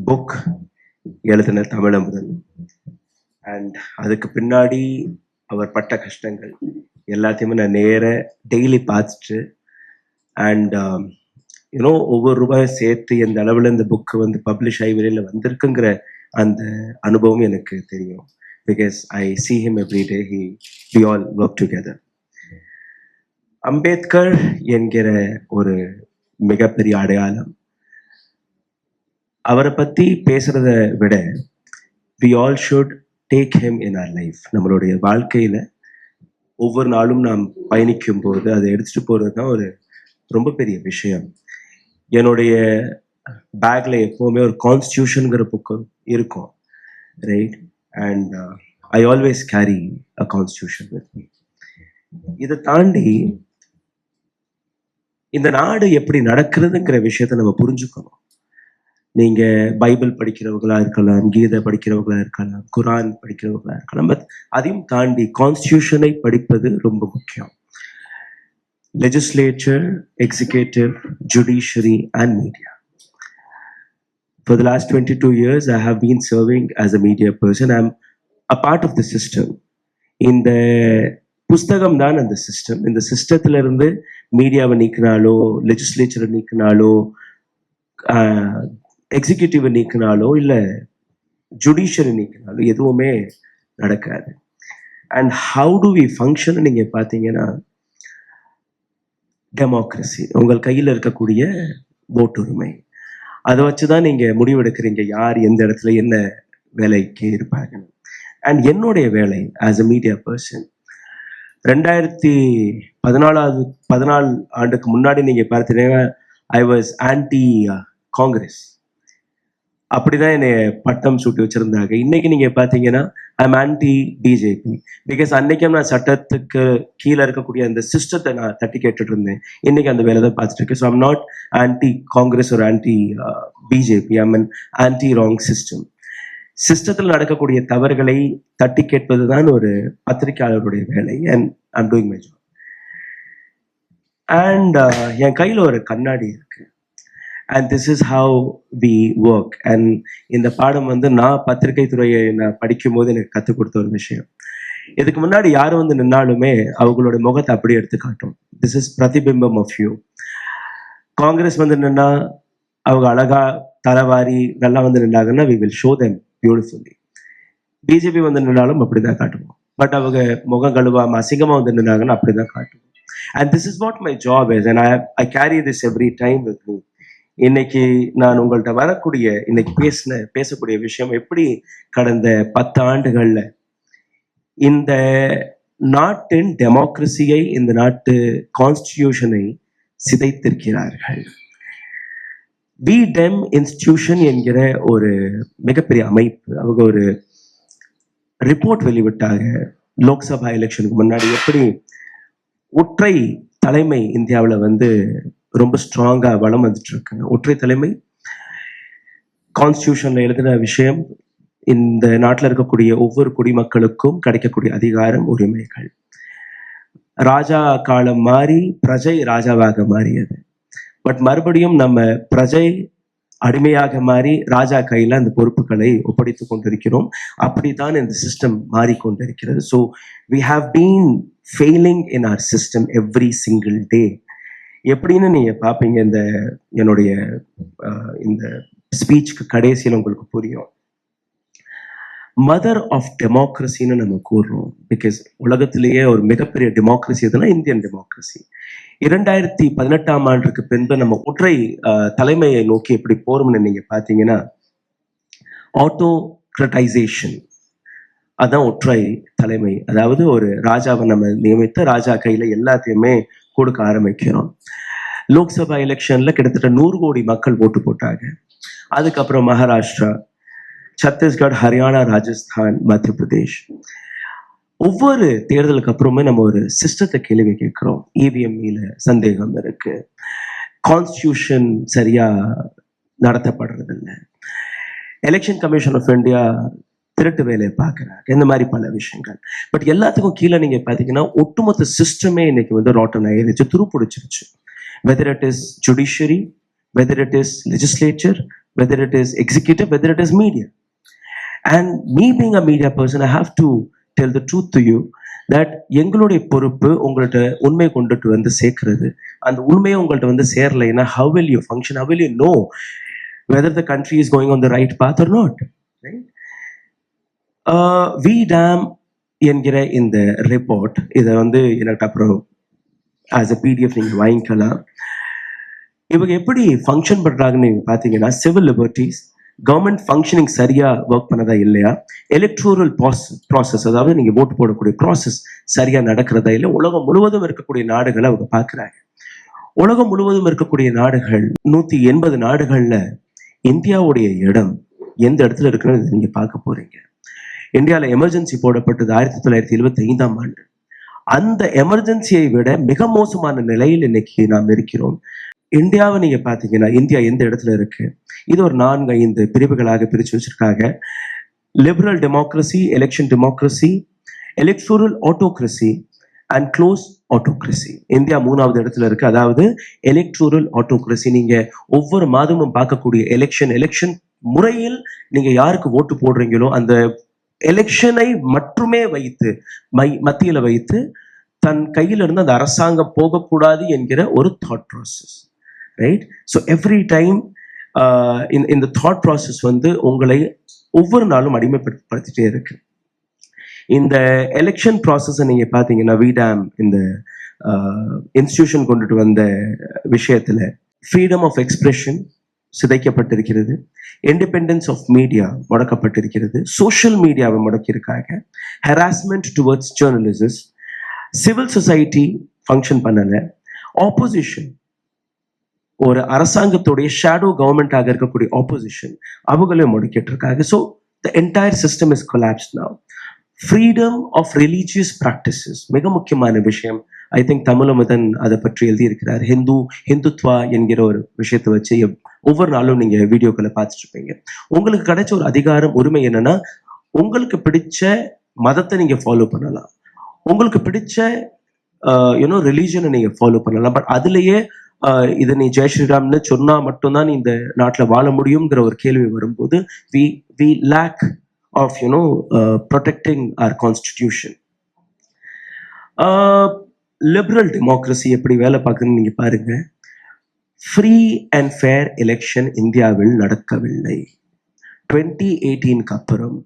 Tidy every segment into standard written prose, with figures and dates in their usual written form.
Book எழுதின Tamilamudhan. And அதுக்கு பின்னாடி அவர் பட்ட கஷ்டங்கள் எல்லாத்தையுமே நான் டெய்லி பார்த்துட்டு அண்ட் யூனோ ஒவ்வொரு ரூபாயும் சேர்த்து எந்த அளவில் இந்த புக்கு வந்து பப்ளிஷ் ஆகி வெளியில் வந்திருக்குங்கிற அந்த அனுபவம் எனக்கு தெரியும். Because I see him every day, we all work together. Ambedkar என்கிற ஒரு மிகப்பெரிய அடையாளம். அவரை பற்றி பேசுறத விட we all should take him in our life. நம்மளுடைய வாழ்க்கையில் ஒவ்வொரு நாளும் நாம் பயணிக்கும் போது அதை எடுத்துட்டு போகிறது தான் ஒரு ரொம்ப பெரிய விஷயம். என்னுடைய பேக்கில் எப்போவுமே ஒரு கான்ஸ்டியூஷனுங்கிற புக்கு இருக்கும், right? And I always carry a constitution with me. இதை தாண்டி இந்த நாடு எப்படி நடக்கிறதுங்கிற விஷயத்த நம்ம புரிஞ்சுக்கணும். நீங்க பைபிள் படிக்கிறவங்களா இருக்கலாம், கீதை படிக்கிறவங்களா இருக்கலாம், குரான் படிக்கிறவங்களா இருக்கலாம், பட் அதையும் தாண்டி கான்ஸ்டியூஷனை படிப்பது ரொம்ப முக்கியம். Legislature, executive, judiciary and media. For the last 22 years, I have been serving as a media person. I'm a part of the system. இந்த புஸ்தகம் தான் அந்த சிஸ்டம். இந்த சிஸ்டத்துல இருந்து மீடியாவை நீக்கினாலோ, லெஜிஸ்லேச்சரை நீக்கினாலோ, எக்ஸிக்யூட்டிவை நீக்கினாலோ, இல்லை ஜுடிஷியரி நீக்கினாலோ எதுவுமே நடக்காது. And how do we function நீங்கள் பார்த்தீங்கன்னா, டெமோக்ரஸி, உங்கள் கையில் இருக்கக்கூடிய ஓட்டுரிமை, அதை வச்சு தான் நீங்கள் முடிவெடுக்கிறீங்க யார் எந்த இடத்துல என்ன வேலைக்கு இருப்பாங்க. அண்ட் என்னுடைய வேலை ஆஸ் அ மீடியா பர்சன் 2014 ஆண்டுக்கு முன்னாடி நீங்கள் பார்த்தீங்கன்னா ஐ வாஸ் ஆன்டி காங்கிரஸ். அப்படிதான் என்னை பட்டம் சூட்டி வச்சிருந்தாங்க. இன்னைக்கு நீங்க பாத்தீங்கன்னா ஐம் ஆன்டி பிஜேபி. பிகாஸ் அன்னைக்கும் நான் சட்டத்துக்கு கீழே இருக்கக்கூடிய அந்த சிஸ்டத்தை நான் தட்டி கேட்டுட்டு இருந்தேன். இன்னைக்கு அந்த வேலை தான் பார்த்துட்டு இருக்கேன். So I'm not anti Congress ஒரு anti BJP, I'm an anti wrong system. சிஸ்டத்தில் நடக்கக்கூடிய தவறுகளை தட்டி கேட்பது தான் ஒரு பத்திரிகையாளருடைய வேலை. And I'm doing my job. And என் கையில் ஒரு கண்ணாடி இருக்கு. And this is how we work. And இந்த பாடம் வந்து நான் பத்திரிகை துறையை நான் படிக்கும் போது எனக்கு கற்றுக் கொடுத்த ஒரு விஷயம். இதுக்கு முன்னாடி யாரும் வந்து நின்னாலுமே அவங்களோட முகத்தை அப்படியே எடுத்து காட்டும். திஸ் இஸ் பிரதிபிம்பம் ஆஃப் யூ. காங்கிரஸ் வந்து நின்னா அவங்க அழகா தலைவாரி நல்லா வந்து நின்னாங்கன்னா we will show them beautifully. BJP வந்து நின்னாலும் அப்படிதான் காட்டுவோம். பட் அவங்க முகம் கழுவாம அசிங்கமா வந்து நின்னாங்கன்னா அப்படிதான் காட்டுவோம். And this is what my job is. And I carry this every time with me. இன்னைக்கு நான் உங்கள்கிட்ட வரக்கூடிய இன்னைக்கு பேசக்கூடிய விஷயம் எப்படி கடந்த 10 ஆண்டுகள்ல இந்த நாட்டின் டெமோக்ரஸியை, இந்த நாட்டு கான்ஸ்டிடியூஷனை சிதைத்திருக்கிறார்கள். வி டெம் இன்ஸ்டிடியூஷன் என்கிற ஒரு மிகப்பெரிய அமைப்பு, அவங்க ஒரு ரிப்போர்ட் வெளிவிட்டாங்க லோக்சபா எலெக்ஷனுக்கு முன்னாடி. எப்படி ஒற்றை தலைமை இந்தியாவில் வந்து ரொம்ப ஸ்ட்ராங்கா வளம் வந்துட்டு இருக்கு. ஒற்றை தலைமை கான்ஸ்டியூஷன்ல எழுதின விஷயம், இந்த நாட்டில் இருக்கக்கூடிய ஒவ்வொரு குடிமக்களுக்கும் கிடைக்கக்கூடிய அதிகாரம், உரிமைகள். ராஜா காலம் மாறி பிரஜை ராஜாவாக மாறியது. பட் மறுபடியும் நம்ம பிரஜை அடிமையாக மாறி ராஜா கையில அந்த பொறுப்புகளை ஒப்படைத்து கொண்டிருக்கிறோம். அப்படித்தான் இந்த சிஸ்டம் மாறிக்கொண்டிருக்கிறது. So we have been failing in our system every single day. எப்படின்னு நீங்க பாப்பீங்க. என்னுடைய இந்த ஸ்பீச்சுக்கு கடைசியில் உங்களுக்கு புரியும். மதர் ஆஃப் டெமோக்ரஸின்னு நம்ம கூறுறோம். பிகாஸ் உலகத்திலேயே ஒரு மிகப்பெரிய டெமோக்ரஸி எதுனா இந்தியன் டெமோக்ரஸி. 2018 ஆண்டுக்கு பின்பு நம்ம ஒற்றை தலைமையை நோக்கி எப்படி போறோம்னு நீங்க பாத்தீங்கன்னா, ஆட்டோக்ரட்டைசேஷன், அதான் ஒற்றை தலைமை. அதாவது ஒரு ராஜாவை நம்ம நியமித்து ராஜா கையில எல்லாத்தையுமே கொடுக்க ஆரம்பிக்கிறோம். லோக்சபா எலெக்ஷன்ல கிட்டத்தட்ட 100 கோடி மக்கள் ஓட்டு போட்டாங்க. அதுக்கப்புறம் மகாராஷ்டிரா, சத்தீஸ்கர், ஹரியானா, ராஜஸ்தான், மத்திய பிரதேஷ். ஒவ்வொரு தேர்தலுக்கு அப்புறமே நம்ம ஒரு சிஸ்டத்தை கேள்வி கேட்கிறோம். இவிஎம்ல சந்தேகம் இருக்கு, கான்ஸ்டியூஷன் சரியா நடத்தப்படுறது இல்லை, எலெக்ஷன் கமிஷன் ஆஃப் இந்தியா திருட்டு வேலையை பார்க்குறாங்க, இந்த மாதிரி பல விஷயங்கள். பட் எல்லாத்துக்கும் கீழே நீங்க பாத்தீங்கன்னா ஒட்டுமொத்த சிஸ்டமே இன்னைக்கு வந்து ரோட்டன் ஆயிடுச்சு, துருப்பிடிச்சிருச்சு. Whether it is judiciary, whether it is legislature, whether it is executive, whether it is media. And me being a media person, I have to tell the truth to you that எங்களுடைய பொறுப்பு உங்கள்கிட்ட உண்மை கொண்டுட்டு வந்து சேர்க்கிறது. அந்த உண்மையை உங்கள்கிட்ட வந்து சேரலைன்னா how will you function, how will you know whether the country is going on the right path or not, right? VDAM என்கிற இந்த ரிப்போர்ட், இதை வந்து எனக்கு அப்புறம் ஆஸ் அ பிடிஎஃப் நீங்கள் வாங்கிக்கலாம். இவங்க எப்படி ஃபங்க்ஷன் பண்ணுறாங்கன்னு நீங்கள் பார்த்தீங்கன்னா, சிவில் லிபர்ட்டிஸ், கவர்மெண்ட் ஃபங்க்ஷனிங் சரியாக ஒர்க் பண்ணதா இல்லையா, எலக்ட்ரோரல் ப்ராசஸ், அதாவது நீங்கள் ஓட்டு போடக்கூடிய ப்ராசஸ் சரியாக நடக்கிறதா இல்லை, உலகம் முழுவதும் இருக்கக்கூடிய நாடுகளை அவங்க பார்க்குறாங்க. உலகம் முழுவதும் இருக்கக்கூடிய நாடுகள் 180 நாடுகளில் இந்தியாவுடைய இடம் எந்த இடத்துல இருக்குன்னு நீங்கள் பார்க்க போகிறீங்க. இந்தியாவில் எமர்ஜென்சி போடப்பட்டது 1975ஆம் ஆண்டு. அந்த எமர்ஜென்சியை விட மிக மோசமான நிலையில் இன்னைக்கு நாம் இருக்கிறோம். இந்தியாவை நீங்க பாத்தீங்கன்னா, இந்தியா எந்த இடத்துல இருக்கு? இது ஒரு 4-5 பிரிவுகளாக பிரிச்சு வச்சிருக்காங்க. Liberal democracy, election democracy, electoral autocracy and closed autocracy. India 3வது இடத்துல இருக்கு. அதாவது எலெக்டோரல் ஆட்டோக்ரஸி, நீங்க ஒவ்வொரு மாதமும் பார்க்கக்கூடிய எலெக்ஷன் முறையில் நீங்க யாருக்கு ஓட்டு போடுறீங்களோ அந்த எலெக்ஷனை மட்டுமே வைத்து மத்தியில வைத்து தன் கையில இருந்து அந்த அரசாங்கம் போகக்கூடாது என்கிற ஒரு thought process, right? So every time இந்த தாட் ப்ராசஸ் வந்து உங்களை ஒவ்வொரு நாளும் அடிமைப்படுத்திட்டே இருக்கு. இந்த எலெக்ஷன் ப்ராசஸை நீங்க பார்த்தீங்கன்னா, VDAM இந்த இன்ஸ்டிடியூஷன் கொண்டுட்டு வந்த விஷயத்துல ஃப்ரீடம் ஆஃப் எக்ஸ்பிரஷன் சிதைக்கப்பட்டிருக்கிறது, இண்டிபெண்டன்ஸ் ஆஃப் மீடியா முடக்கப்பட்டிருக்கிறது, சோஷியல் மீடியாவை முடக்கியிருக்காங்க, harassment towards journalist, civil society function பண்ணலை, ஆப்போசிஷன், ஒரு அரசாங்கத்துடைய ஷேடோ கவர்மெண்டாக இருக்கக்கூடிய ஆப்போசிஷன் அவங்களே முடக்கிட்டு இருக்காங்க. So the entire system is collapsed now. Freedom of religious practices மிக முக்கியமான விஷயம். ஐ திங்க் தமிழமுதன் அதை பற்றி எழுதியிருக்கிறார். ஹிந்துத்வா என்கிற ஒரு விஷயத்தை வச்சு ஒவ்வொரு நாளும் நீங்க வீடியோக்களை பார்த்துட்டு இருப்பீங்க. உங்களுக்கு கிடைச்ச ஒரு அதிகாரம், உரிமை என்னன்னா, உங்களுக்கு பிடிச்ச மதத்தை நீங்க ஃபாலோ பண்ணலாம், உங்களுக்கு பிடிச்ச ரிலீஜனை நீங்க ஃபாலோ பண்ணலாம். பட் அதுலயே இதை நீ ஜெய் ஸ்ரீராம்னு சொன்னா மட்டும்தான் இந்த நாட்டில் வாழ முடியுங்கிற ஒரு கேள்வி வரும்போது we lack of protecting our constitution. Liberal democracy எப்படி வேலை பார்க்குதுன்னு நீங்க பாருங்க. ஃப்ரீ அண்ட் ஃபேர் எலெக்ஷன் இந்தியாவில் நடக்கவில்லை. 2018க்கு அப்புறம்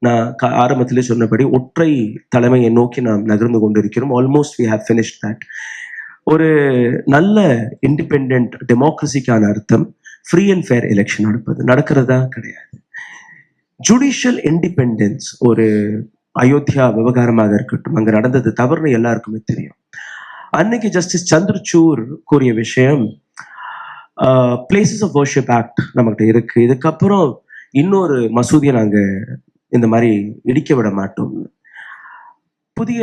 நான் ஆரம்பத்திலே சொன்னபடி ஒற்றை தலைமையை நோக்கி நாம் நகர்ந்து கொண்டிருக்கிறோம். Almost we have finished that. ஒரு நல்ல இண்டிபெண்ட் டெமோக்ரஸிக்கான அர்த்தம் ஃப்ரீ அண்ட் ஃபேர் எலெக்ஷன் நடக்கிறதா கிடையாது. ஜுடிஷியல் இண்டிபெண்டன்ஸ், ஒரு அயோத்தியா விவகாரமாக இருக்கட்டும், அங்க நடந்தது தவறுன்னு எல்லாருக்குமே தெரியும். அன்னைக்கு ஜஸ்டிஸ் சந்திரசூட் கூறிய விஷயம், பிளேசஸ் ஆஃப் வர்ஷிப் ஆக்ட் நம்மகிட்ட இருக்கு, இதுக்கப்புறம் இன்னொரு மசூதியை நாங்க இந்த மாதிரி இடிக்க விட மாட்டோம். புதிய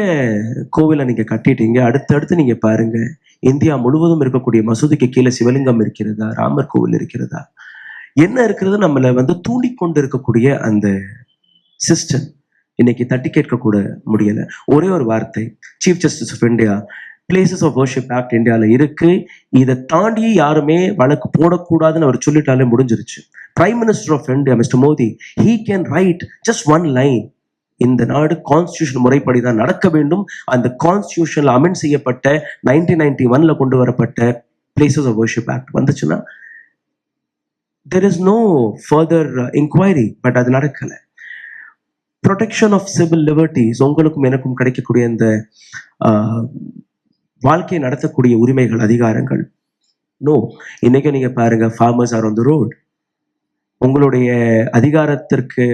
கோவிலை நீங்க கட்டிட்டீங்க, அடுத்தடுத்து நீங்க பாருங்க, இந்தியா முழுவதும் இருக்கக்கூடிய மசூதிக்கு கீழே சிவலிங்கம் இருக்கிறதா, ராமர் கோவில் இருக்கிறதா, என்ன இருக்கிறது நம்மளை வந்து தூண்டி கொண்டு இருக்கக்கூடிய அந்த சிஸ்டம் இன்னைக்கு தட்டி கேட்க கூட முடியல. ஒரே ஒரு வார்த்தை, chief justice of India, places of worship act இந்தியாவில் இருக்கு, இதை தாண்டி யாருமே வழக்கு போடக்கூடாதுன்னு அவர் சொல்லிட்டாலே முடிஞ்சிருச்சு. Prime minister of India mister Modi, he can write just one line, இந்த நாடு கான்ஸ்டியூஷன் முறைப்படி தான் நடக்க வேண்டும், அந்த கான்ஸ்டியூஷன்ல அமெண்ட் செய்யப்பட்ட 1991ல கொண்டு வரப்பட்ட பிளேசஸ் ஆஃப் வர்ஷிப் ஆக்ட் வந்துச்சுன்னா there is no further inquiry. But அது நடக்கல. ப்ரொடெக்ஷன் ஆஃப் சிவில் லிபர்ட்டிஸ், உங்களுக்கும் எனக்கும் கிடைக்கக்கூடிய இந்த வாழ்க்கையை நடத்தக்கூடிய உரிமைகள், அதிகாரங்கள், நோ. இன்னைக்கு நீங்க பாருங்க, farmers R on the road. உங்களுடைய அதிகாரத்திற்கு,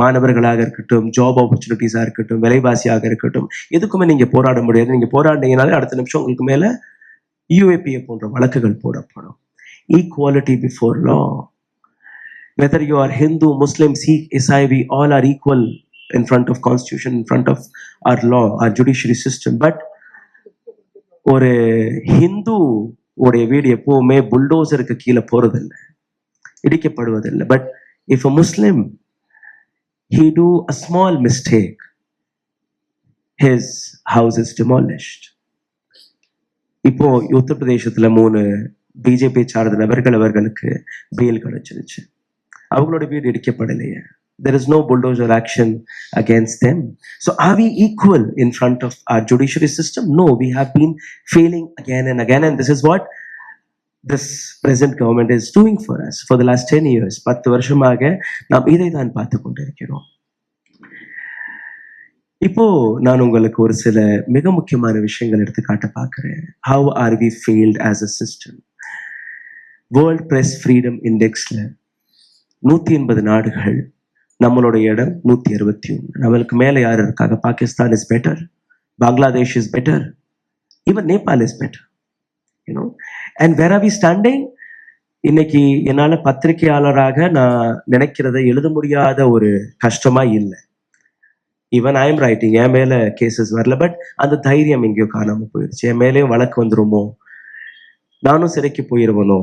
மாணவர்களாக இருக்கட்டும், ஜாப் ஆப்பர்ச்சுனிட்டிஸாக இருக்கட்டும், விலைவாசியாக இருக்கட்டும், எதுக்குமே நீங்க போராட முடியாது. நீங்க போராடினீங்கனாலே அடுத்த நிமிஷம் உங்களுக்கு மேல UAPA போன்ற வழக்குகள் போடப்படும். Equality before law, whether you are Hindu, Muslim, Sikh, Isai, we all are equal in front of constitution, in front of our law, our judiciary system. But ஒரு ஹிந்து உடைய வீடு எப்பவுமே புல்டோசருக்கு கீழே போறதில்லை, இடிக்கப்படுவதில்லை. But if a Muslim, he do a small mistake, his house is demolished. இப்போ உத்தரப்பிரதேசத்துல 3 BJP சார்ந்த நபர்கள் அவர்களுக்கு பெயில் கிடைச்சிருச்சு. அவங்களோட வீடு இடிக்கப்படலையே. There is no bulldozer action against them. So are we equal in front of our judiciary system? No, we have been failing again and again, and this is what this present government is doing for us for the last 10 years. 10 வருஷமாக நாம் இதை தான் பார்த்து கொண்டிருக்கிறோம். இப்போ நான் உங்களுக்கு ஒரு சில மிக முக்கியமான விஷயங்கள் எடுத்துக்காட்ட பார்க்கிறேன். How are we failed as a system? World Press Freedom Indexல 180 நாடுகள், நம்மளோட இடம் 161. நம்மளுக்கு மேல யார் இருக்காங்க? Pakistan is better, Bangladesh is better, even Nepal is better, you know. And where are we standing? இன்னைக்கு என்னால பத்திரிகையாளராக நான் நினைக்கிறத எழுத முடியாத ஒரு கஷ்டமா இல்லை. ஈவன் ஐ எம் ரைட்டிங், என் மேல கேசஸ் வரல, பட் அந்த தைரியம் எங்கேயோ காணாம போயிடுச்சு. என் மேலேயும் வழக்கு வந்துருமோ, நானும் சிறைக்கு போயிருவனோ,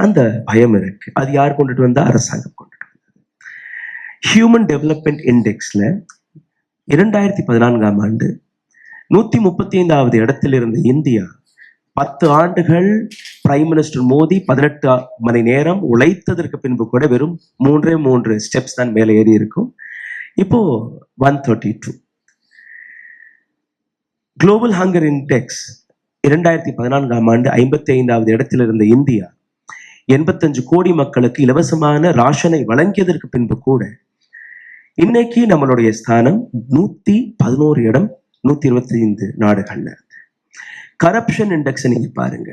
அந்த பயம் இருக்கு. அது யார் கொண்டுட்டு வந்தா? அரசாங்கம் கொண்டுட்டு. ஹியூமன் டெவலப்மெண்ட் இண்டெக்ஸ்ல 2014ஆம் ஆண்டு 135வது இடத்தில் இருந்த இந்தியா 10 ஆண்டுகள் பிரைம் மினிஸ்டர் மோடி 18 மணி நேரம் உழைத்ததற்கு பின்பு கூட வெறும் 3 ஸ்டெப்ஸ் தான் மேலே ஏறி இருக்கும். இப்போ 132. குளோபல் ஹங்கர் இண்டெக்ஸ் 2014ஆம் ஆண்டு 55வது இடத்தில் இருந்த இந்தியா 85 கோடி மக்களுக்கு இலவசமான ராஷனை வழங்கியதற்கு பின்பு கூட இன்னைக்கு நம்மளுடைய ஸ்தானம் 111 இடம் 125 நாடுகள்ல. கரப்ஷன் இண்டெக்ஸ் நீங்க பாருங்க.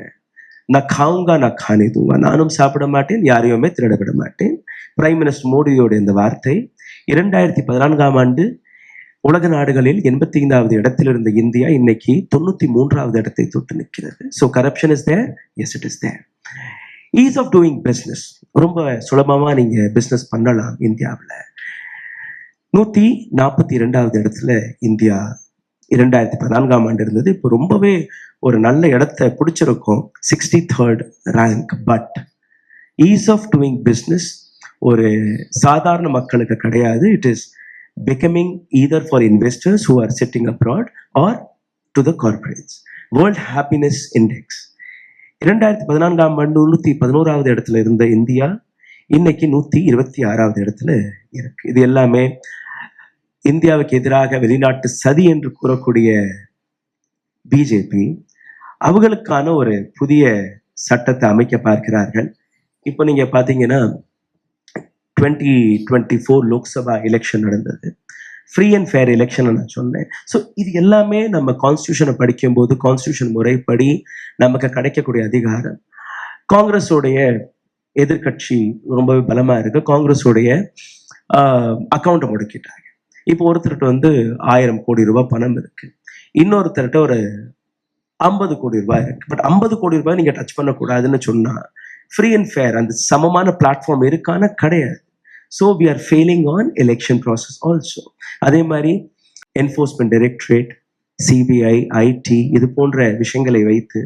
நான் காவுங்கா நான் கானே தூங்க, நானும் சாப்பிட மாட்டேன், யாரையுமே திருட விட மாட்டேன். பிரைம் மினிஸ்டர் மோடியோட இந்த வார்த்தை 2014ஆம் ஆண்டு உலக நாடுகளில் 85வது இடத்தில் இருந்த இந்தியா இன்னைக்கு 93வது இடத்தை தொட்டு நிற்கிறது. So corruption is there, yes it is there. Ease of doing business, ரொம்ப சுலபமா நீங்க பிஸ்னஸ் பண்ணலாம் இந்தியாவில். 142வது இடத்துல இந்தியா 2014ஆம் ஆண்டு இருந்தது. இப்போ ரொம்பவே ஒரு நல்ல இடத்தை பிடிச்சிருக்கோம், 63rd rank. But ease of doing business ஒரு சாதாரண மக்களுக்கு கிடையாது. It is becoming either for investors who are sitting abroad or to the corporates. World Happiness Index 2014ஆம் ஆண்டு 111வது இடத்துல இருந்த இந்தியா இன்னைக்கு 126வது இடத்துல இருக்கு. இது எல்லாமே இந்தியாவுக்கு எதிராக வெளிநாட்டு சதி என்று கூறக்கூடிய பிஜேபி அவங்களுக்கான ஒரு புதிய சட்டத்தை அமைக்க பார்க்கிறார்கள். இப்போ நீங்க பாத்தீங்கன்னா 2024 லோக்சபா எலெக்ஷன் நடந்தது. ஃப்ரீ அண்ட் ஃபேர் எலெக்ஷன் நான் சொன்னேன். ஸோ இது எல்லாமே நம்ம கான்ஸ்டியூஷனை படிக்கும்போது கான்ஸ்டியூஷன் முறைப்படி நமக்கு கிடைக்கக்கூடிய அதிகாரம். காங்கிரஸோடைய எதிர்கட்சி ரொம்பவே பலமா இருக்கு. காங்கிரஸோடைய அக்கௌண்ட்டை முடக்கிட்டாங்க. இப்போ ஒருத்தர்கிட்ட 1000 கோடி ரூபாய் பணம் இருக்கு, இன்னொருத்தர்கிட்ட ஒரு 50 கோடி ரூபாய் இருக்கு. பட் 50 கோடி ரூபாய் நீங்க டச் பண்ணக்கூடாதுன்னு சொன்னா ஃப்ரீ அண்ட் ஃபேர் அந்த சமமான பிளாட்ஃபார்ம் இருக்கான கிடையாது. So we are failing on election process also. அதே மாதிரி என்ஃபோர்ஸ்மெண்ட் டைரக்டரேட், சிபிஐ, ஐடி இது போன்ற விஷயங்களை வைத்து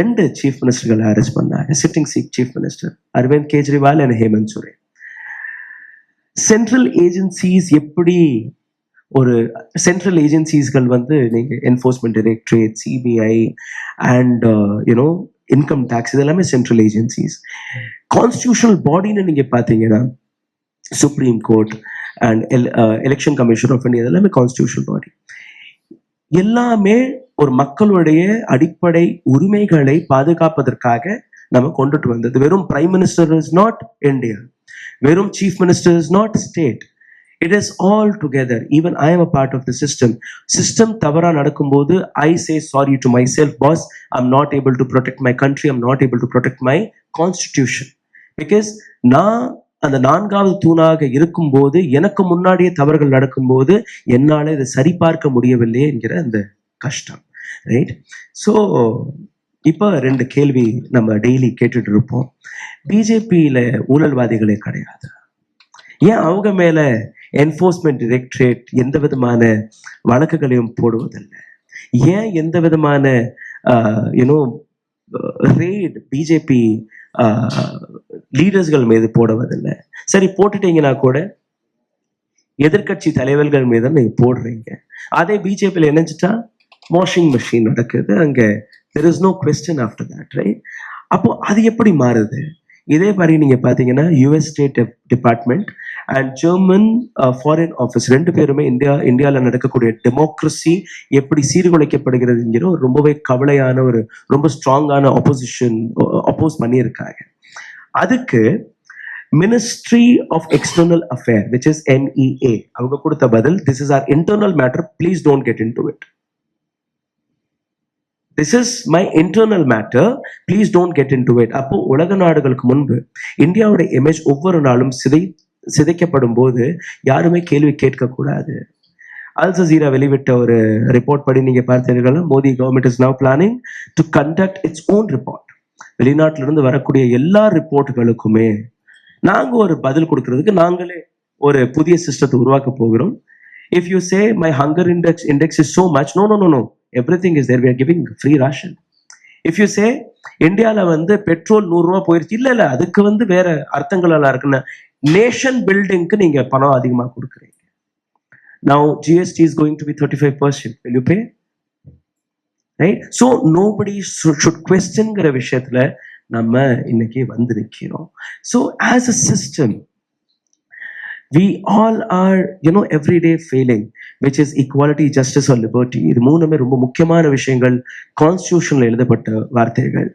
2 சீஃப் மினிஸ்டர்களை அரெஸ்ட் பண்ணாங்க. Sitting chief minister Arvind Kejriwal and Hemant Soren. Central agencies எப்படி ஒரு சென்ட்ரல் ஏஜென்சிஸ்கள் நீங்க enforcement directorate, CBI and you know income tax இது எல்லாமே சென்ட்ரல் ஏஜென்சிஸ். கான்ஸ்டியூஷனல் பாடின்னு நீங்க பாத்தீங்கன்னா supreme court and election commission of India எல்லாமே கான்ஸ்டியூஷனல் பாடி. எல்லாமே ஒரு மக்களுடைய அடிப்படை உரிமைகளை பாதுகாப்பதற்காக நம்ம கொண்டுட்டு வந்தது. வெறும் prime minister is not India, வெறும் chief minister is not state. It is all together. Even I am a part of the system. System தவறா நடக்கும்போது I say sorry to myself, boss. I'm not able to protect my country. I'm not able to protect my constitution. Because நான் அந்த 4வது தூணாக இருக்கும்போது எனக்கு முன்னாடியே தவறுகள் நடக்கும்போது என்னால இதை சரிபார்க்க முடியவில்லை என்கிற அந்த கஷ்டம். ரைட்? ஸோ இப்போ 2 கேள்வி நம்ம டெய்லி கேட்டுட்டு இருப்போம். பிஜேபியில ஊழல்வாதிகளே கிடையாது, ஏன் அவங்க மேல என்ஃபோர்ஸ்மெண்ட் டைரக்டரேட் எந்த விதமான வழக்குகளையும் போடுவதில்லை? ஏன் எந்த விதமான ரேட் பிஜேபி லீடர்ஸ்கள் மீது போடுவதில்லை? சரி, போட்டுட்டீங்கன்னா கூட எதிர்கட்சி தலைவர்கள் மீது நீங்க போடுறீங்க. அதே பிஜேபியில் இணைஞ்சிட்டா வாஷிங் மிஷின் நடக்குது, அங்க there is no question after that, right? அப்போ அது எப்படி மாறுது? இதே மாதிரி நீங்க பாத்தீங்கன்னா US state department and German foreign office ரெண்டு பேருமே இந்தியாவில் நடக்கக்கூடிய டெமோக்ரஸி எப்படி சீர்குலைக்கப்படுகிறதுங்கிற ஒரு ரொம்பவே கவலையான ஒரு ரொம்ப ஸ்ட்ராங்கான அப்போஸ் பண்ணியிருக்காங்க. அதுக்கு ministry of external affair which is MEA அவங்க கொடுத்த பதில், this is our internal matter, please don't get into it. This is my internal matter, please don't get into it. அப்போ உலக நாடுகளுக்கு முன்பு இந்தியாவோட இமேஜ் ஒவ்வொரு நாளும் சிதைக்கப்படும் போது யாருமே கேள்வி கேட்க கூடாது. அல் ஜசீரா வெளிவிட்ட ஒரு ரிப்போர்ட் படி நீங்க பார்த்தீர்கள், Modi government is now planning to conduct its own report. வெளிநாட்டில இருந்து வரக்கூடிய எல்லா ரிப்போர்ட்டுகளுக்குமே நாங்க ஒரு பதில் கொடுக்கறதுக்கு நாங்களே ஒரு புதிய சிஸ்டத்தை உருவாக்க போகிறோம். If you say my hunger index is so much, no, everything is there, we are giving free ration. If you say இந்தியால வந்து பெட்ரோல் 100 ரூபாய் போயிருச்சு, இல்ல அதுக்கு வந்து வேற அர்த்தங்கள் எல்லாம் இருக்குன்னு நேஷன் பில்டிங்க்கு நீங்க பணம் அதிகமா கொடுக்குறீங்க. Now GST is going to be 35%, will you pay? Right? So nobody should questionங்கிற விஷயத்துல நம்ம இன்னைக்கு வந்து நிக்கிறோம். So as a system we all are everyday failing, which is equality, justice or liberty. இது மூணுமே ரொம்ப முக்கியமான விஷயங்கள், கான்ஸ்டிடியூஷன்ல எழுதப்பட்ட வார்த்தைகள்.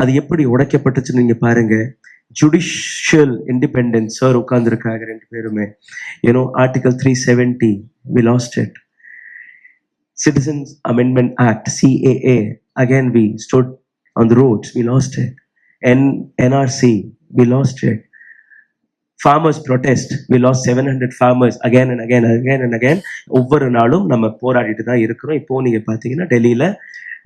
அது எப்படி உடைக்கப்பட்டுச்சுன்னு நீங்க பாருங்க. ஜுடிஷியல் இண்டிபெண்டன்ஸ் சார் உட்கார்ந்துருக்காங்க ரெண்டு பேருமே. Article 370 we lost it. Citizens Amendment Act CAA, again we stood on the roads, we lost it. NRC, we lost it. Farmers protest, we lost 700 farmers again and again. ஒவ்வொரு நாளும் நம்ம போராடிட்டு தான் இருக்கிறோம். இப்போ நீங்க பாத்தீங்கன்னா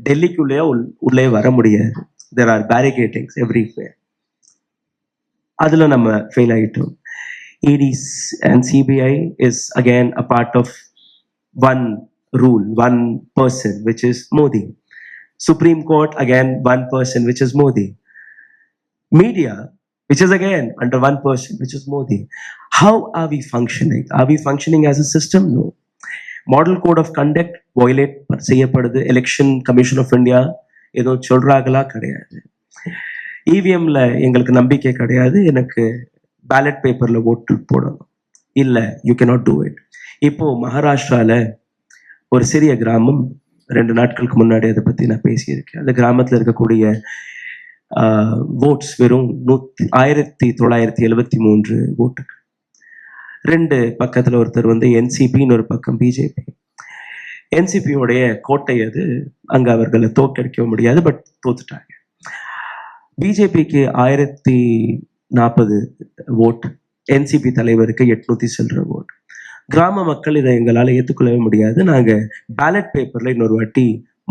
டெல்லிக்குள்ளேயே உள்ளே வர முடியாது. there are barricadings everywhere. அதுல நம்ம ஃபெயில் ஆயிட்டோம். ED and CBI is again a part of one rule, one person, which is Modi. Supreme Court, again one person, which is Modi. Media, which is again under one person, which is Modi. How are we functioning? Are we functioning as a system? No. Model Code of Conduct violate செய்யப்படுது. Election Commission of India ஏதோ சொல்றாங்களா? கிடையாது. EVMல எங்களுக்கு நம்பிக்கை கிடையாது, எனக்கு ballot பேப்பர்ல ஓட்டு போடணும். இல்ல, you cannot do it. இப்போ மகாராஷ்டிரால ஒரு சிறிய கிராமம், 2 நாட்களுக்கு முன்னாடி அதை பத்தி நான் பேசியிருக்கேன். அந்த கிராமத்துல இருக்கக்கூடிய votes வெறும் 1973 ஓட்டுகள். 2 பக்கத்துல ஒருத்தர் வந்து NCPன்னு ஒரு பக்கம் BJP. NCPயோடைய கோட்டை அது, அங்க அவர்களை தோற்கடிக்க முடியாது, பட் தோத்துட்டாங்க. BJPக்கு 1040 ஓட், NCP தலைவருக்கு 800 சில்லற ஓட். கிராம மக்கள் இதை எங்களால ஏற்றுக்கொள்ளவே முடியாது, நாங்க பேலட் பேப்பர்ல இன்னொரு வாட்டி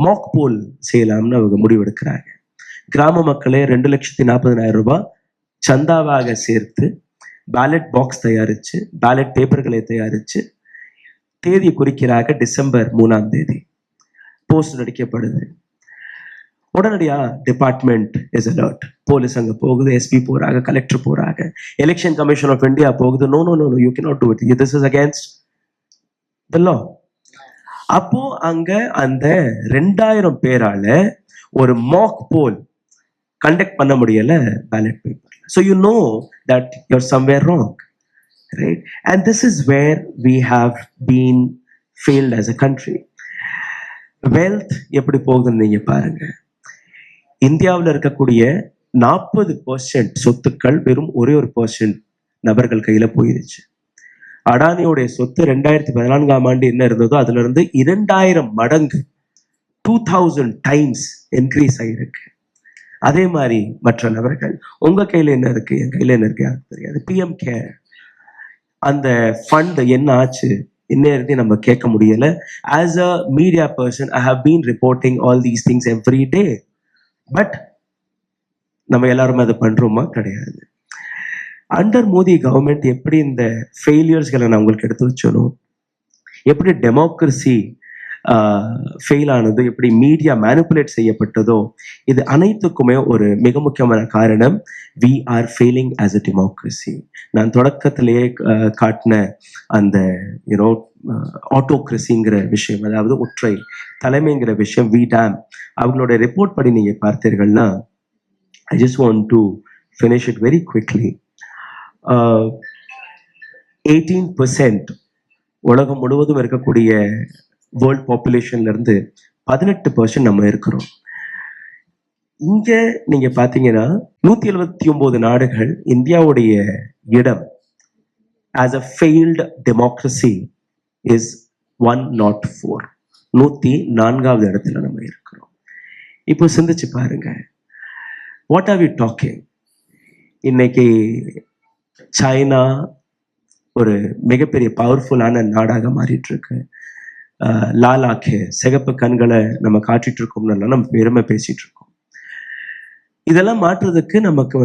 மாக் போல் செய்யலாம்னு அவங்க முடிவெடுக்கிறாங்க. கிராம மக்களே 2,40,000 ரூபாய் சந்தாவாக சேர்த்து பேலட் பாக்ஸ் தயாரிச்சு, பேலட் பேப்பர்களை தயாரிச்சு தேதி குறிக்கிறாங்க. டிசம்பர் 3ஆம் தேதி போஸ்ட் அடிக்கப்படுது. உடனடியா டிபார்ட்மெண்ட் இஸ் அலர்ட். போலீஸ் அங்க போகுது, SP போறாங்க, கலெக்டர் போறாங்க, எலெக்ஷன் கமிஷன் ஆஃப் இந்தியா போகுது. No, you cannot do it, this is against the law. அப்போ அங்க அந்த 2000 பேரால ஒரு மாக் போல் கண்டக்ட் பண்ண முடியல ballot paper. So you know that you're somewhere wrong, right? And this is where we have been failed as a country. Wealth எப்படி போகுதுன்னு நீங்க பாருங்க. இந்தியாவில் இருக்கக்கூடிய 40% சொத்துக்கள் வெறும் ஒரே ஒரு % நபர்கள் கையில போயிருச்சு. அடானியோடைய சொத்து 2014ஆம் ஆண்டு என்ன இருந்ததோ அதுல இருந்து 2000 மடங்கு 2000 டைம்ஸ் இன்க்ரீஸ் ஆகிருக்கு. அதே மாதிரி மற்ற நபர்கள், உங்க கையில என்ன இருக்கு, என் கையில என்ன இருக்கு யாருக்கு தெரியாது. PM கேர் அந்த ஃபண்ட் என்ன ஆச்சு இன்னும் நம்ம கேட்க முடியல. As a media person I have been reporting all these things every day. But நம்ம எல்லாரும் அதை பண்றோமா? கிடையாது. அண்டர் மோடி கவர்மெண்ட் எப்படி இந்த ஃபெயிலியர்ஸ்களை நான் உங்களுக்கு எடுத்து வச்சனும், எப்படி டெமோக்ரஸி ஃபெயில் ஆனது, எப்படி மீடியா மேனிப்புலேட் செய்யப்பட்டதோ, இது அனைத்துக்குமே ஒரு மிக முக்கியமான காரணம் we are failing as a democracy. நான் தொடக்கத்திலேயே காட்டின அந்த ஆட்டோக்ரஸிங்கிற விஷயம், அதாவது ஒற்றை தலைமைங்கிற விஷயம், VDAM அவங்களோட ரிப்போர்ட் படி நீங்க பார்த்தீர்கள்னா, I just want to finish it very quickly. 18% உலகம் முழுவதும் இருக்கக்கூடிய வேர்ல்ட் பாப்புலேஷன்ல இருந்து 18% நம்ம இருக்கிறோம். இங்க நீங்க பாத்தீங்கன்னா 179 நாடுகள் இந்தியாவுடைய இடம் as a failed democracy is 104. 104வது இடத்துல நம்ம இருக்கிறோம். இப்போ சிந்திச்சு பாருங்க, வாட் ஆர் வி டாக்கிங்? இன்னைக்கு சைனா ஒரு மிகப்பெரிய பவர்ஃபுல்லான நாடாக மாறிட்டு இருக்கு. லாலாக்கு சிகப்பு கண்களை நம்ம காட்டிட்டு இருக்கோம்னால நம்ம பெருமை பேசிட்டு இருக்கோம். இதெல்லாம் மாற்றுறதுக்கு நமக்கு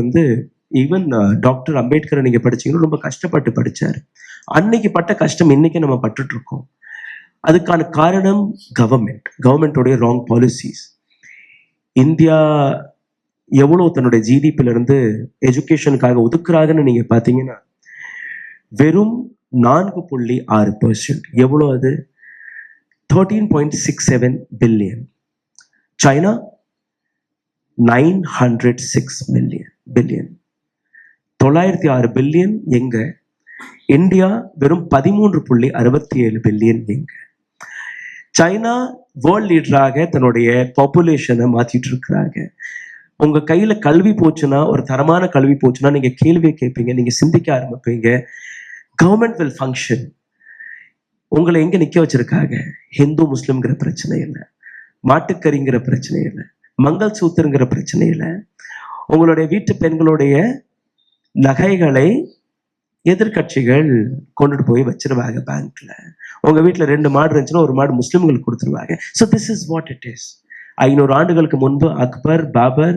ஈவன் டாக்டர் அம்பேத்கரை நீங்க படிச்சீங்கன்னா ரொம்ப கஷ்டப்பட்டு படிச்சாரு. அன்னைக்கு பட்ட கஷ்டம் இன்னைக்கு நம்ம பட்டுட்டு இருக்கோம். அதுக்கான காரணம் கவர்மெண்டோடைய ராங் பாலிசிஸ். இந்தியா எவ்வளவு தன்னுடைய ஜிடிபில இருந்து எஜுகேஷனுக்காக ஒதுக்குறாங்கன்னு நீங்க பாத்தீங்கன்னா வெறும் 4.6%. எவ்வளவு அது? 13.67 பில்லியன். China 906 billion. 906 பில்லியன் எங்க? இந்தியா வெறும் 13.67 பில்லியன் எங்க? சைனா வேர்ல்ட் லீடராக தன்னுடைய பாப்புலேஷனை மாத்திட்டு இருக்கிறாங்க. உங்க கையில கல்வி போச்சுன்னா, ஒரு தரமான கல்வி போச்சுன்னா நீங்க கேள்வியை கேட்பீங்க, நீங்க சிந்திக்க ஆரம்பிப்பீங்க. Government will function. உங்களை எங்க நிக்க வச்சிருக்காங்க? ஹிந்து முஸ்லிம்ங்கிற பிரச்சனை இல்லை, மாட்டுக்கறிங்கிற பிரச்சனை இல்லை, மங்கள் சூத்திரங்கிற பிரச்சனை இல்லை. உங்களுடைய வீட்டு பெண்களுடைய நகைகளை எதிர்கட்சிகள் கொண்டுட்டு போய் வச்சிருவாங்க பேங்க்ல. உங்க வீட்டுல 2 மாடு இருந்துச்சுன்னா ஒரு மாடு முஸ்லிம்களுக்கு கொடுத்துருவாங்க. So this is what it is. 500 ஆண்டுகளுக்கு முன்பு அக்பர், பாபர்,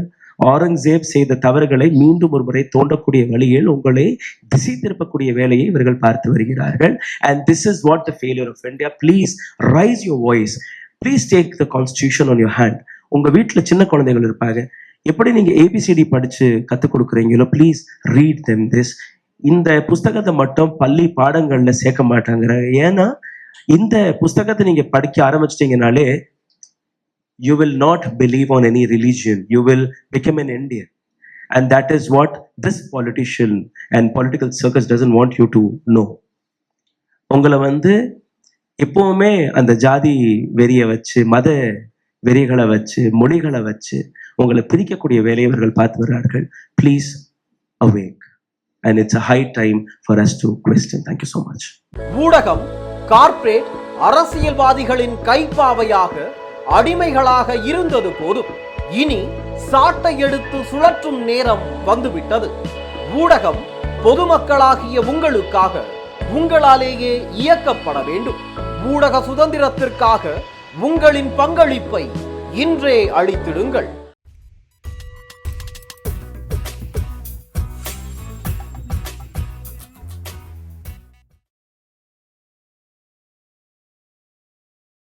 ஆரங்கசேப் செய்த தவறுகளை மீண்டும் ஒரு முறை தோண்டக்கூடிய வழியில் உங்களை திசை திருப்பக்கூடிய வேலையை இவர்கள் பார்த்து வருகிறார்கள். And this is what the failure of India. Please raise your voice. Please take the constitution on your hand. உங்க வீட்டுல சின்ன குழந்தைகள் இருப்பாங்க. எப்படி நீங்க ABCD படிச்சு கத்துக் கொடுக்குறீங்களோ ப்ளீஸ் ரீட் them this. இந்த புஸ்தகத்தை மட்டும் பள்ளி பாடங்கள்ல சேர்க்க மாட்டாங்க. ஏன்னா இந்த புஸ்தகத்தை நீங்க படிக்க ஆரம்பிச்சிட்டீங்கனாலே you will not believe on any religion. You will become an Indian. And that is what this politician and political circus doesn't want you to know. உங்களை எப்பவுமே அந்த ஜாதி வெறியை வச்சு, மத வெறிகளை வச்சு, மொழிகளை வச்சு உங்களை பிரிக்கக்கூடிய வேலையை இவர்கள் பார்த்து வருகிறார்கள். Please awake. And it's a high time for us to question. Thank you so much. ஊடகம் கார்ப்பரேட் அரசியல்வாதிகளின் கைப்பாவையாக அடிமைகளாக இருந்தது போதும். இனி சாட்டை எடுத்து சுழற்றும் நேரம் வந்துவிட்டது. ஊடகம் பொதுமக்களாகிய உங்களுக்காக, உங்களாலேயே இயக்கப்பட வேண்டும். ஊடக சுதந்திரத்திற்காக உங்களின் பங்களிப்பை இன்றே அளித்திடுங்கள்.